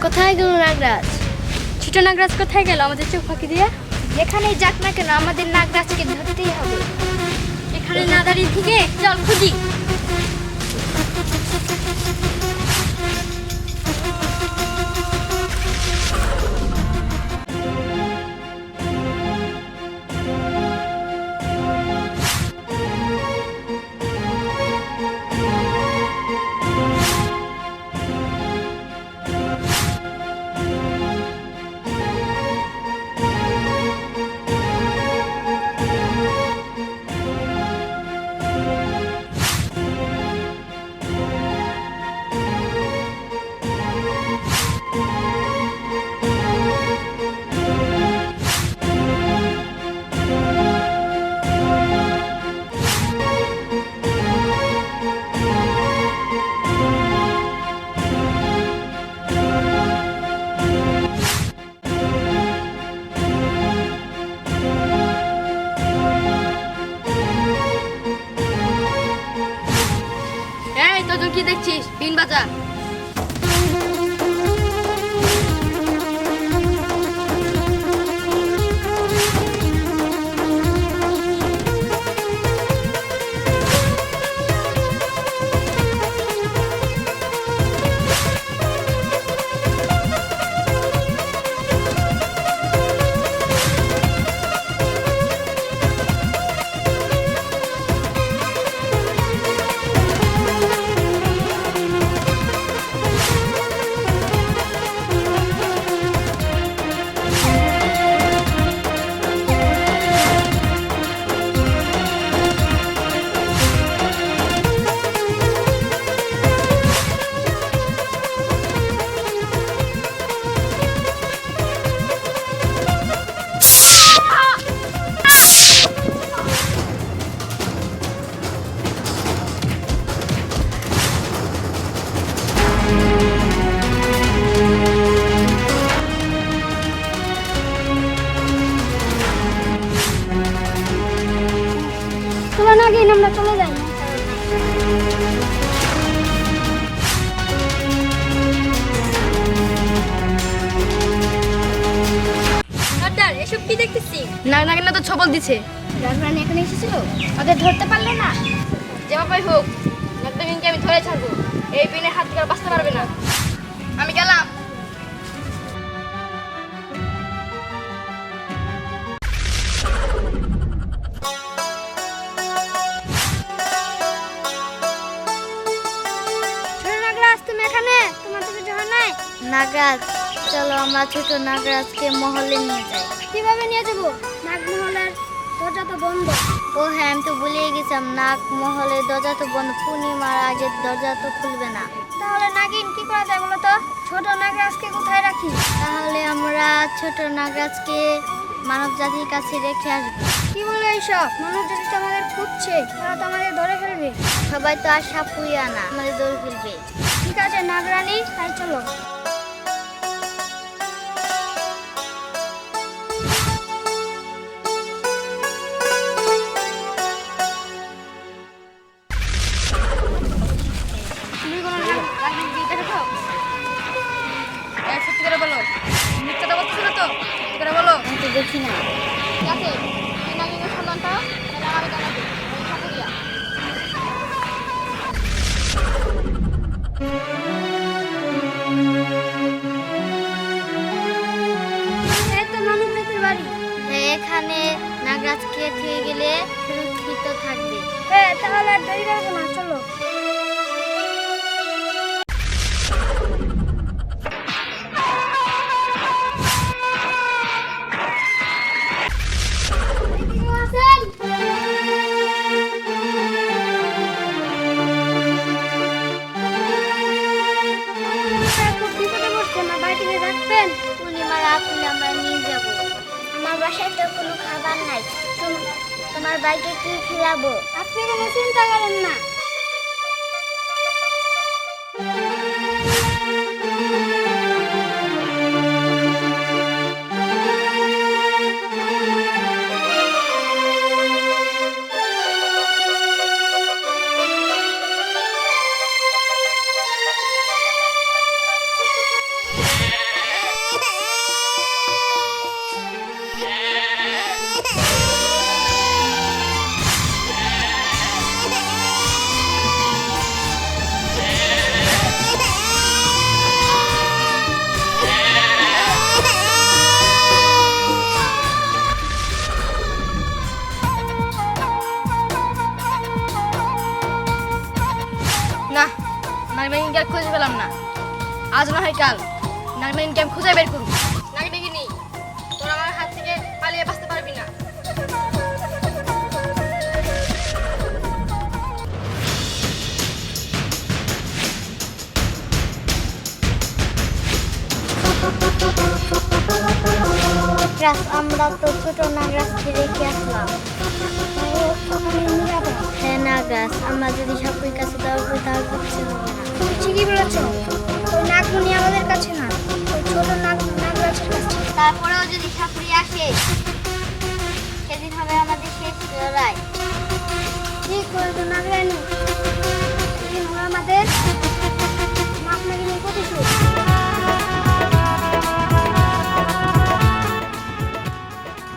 কোথায় গেল নাগরাজ? ছোট নাগরাজ কোথায় গেল আমাদের চোখ ফাঁকি দিয়ে? যেখানেই যাক না কেন আমাদের নাগরাজকে ধরতেই হবে। এখানে না দাঁড়িয়ে থেকে চল খুঁজি। এই তোজন কি দেখছিস? বিন বাজা। চলো না গিয়ে আমরা চলে যাই। সর্দার এসব কি দেখতেছি? নাগনা তো ছবল দিছে। রাজরানী এখানে এসেছিল, ওদের ধরতে পারলে না? যেভাবে হোক নাগনাকে আমি ধরে ছাড়বো। এই বিনের হাত থেকে আর বাঁচতে পারবে না। আমি গেলাম। ছোট নাগরাজ তুমি এখানে? তোমার তো কিছু হয় নাই? নাগরাজ চলো আমরা ছোট নাগরাজকে মহলে নিয়ে যাই। কিভাবে নিয়ে যাবো? নাগমহলের দরজা তো বন্ধ। ও হ্যাঁ, আমি তো ভুলেই গেছিলাম, নাগমহলের দরজা তো বন্ধ, পূর্ণিমার আগে দরজা তো খুলবে না। তাহলে নাগিন কি করা যায় বলো তো? ছোট নাগরাজকে কোথায় রাখি? তাহলে আমরা ছোট নাগরাজকে মানব জাতির কাছে রেখে আসবো। কি বলে এইসব? মানব জাতি তো আমাদের খুঁজছে, তারা তো আমাদের ধরে ফেলবে। সবাই তো আর সাপ পুইয়া না, আমাদের ধরে ফেলবে। ঠিক আছে নাগরানী, তাই চলো। তুমি কোনো নাগনাকে দেখেছো? সত্যি করে বলো, মিথ্যা তো বলছো না তো? সত্যি করে বলো। আমি তো দেখি না। ঠিক আছে, তুই নাগিনের সন্ধানটা তাহলে আমাকে জানাবি। আমি সাথে গিয়া। এই তো মানব জাতির বাড়ি। হ্যাঁ, এখানে নাগরাজকে থেকে গেলে সুরক্ষিত থাকবে। হ্যাঁ, তাহলে আর দেরি করবো না, চলো। পূর্ণিমার আপনি আমরা নিয়ে যাব। আমার বাসায় তো কোনো খাবার নাই, তোমার বাইকে কি খিলাবো? আপনি কোনো চিন্তা করেন না। না। আজ না হয় কাল নাগনাগিনকে আমি খুঁজে বের করবো। নাগনাগিনী, তোরা আমার হাত থেকে পালিয়ে বাঁচতে পারবি না। নাগরাজ, আমরা তো ছোট নাগরাজকে রেখে আসলাম। হ্যাঁ নাগরাজ, আমরা যদি সাপুরির কাছে দেওয়া করি তাহলে কিচ্ছু হবে না। ঠিকই বলেছ, ওই নাগমণি আমাদের কাছে না, ওই ছোট নাগরাজের কাছে। তারপরেও যদি সাপুরি আসে, সেদিন হবে আমাদের শেষ লড়াই। ঠিক বলতো নাগরানী।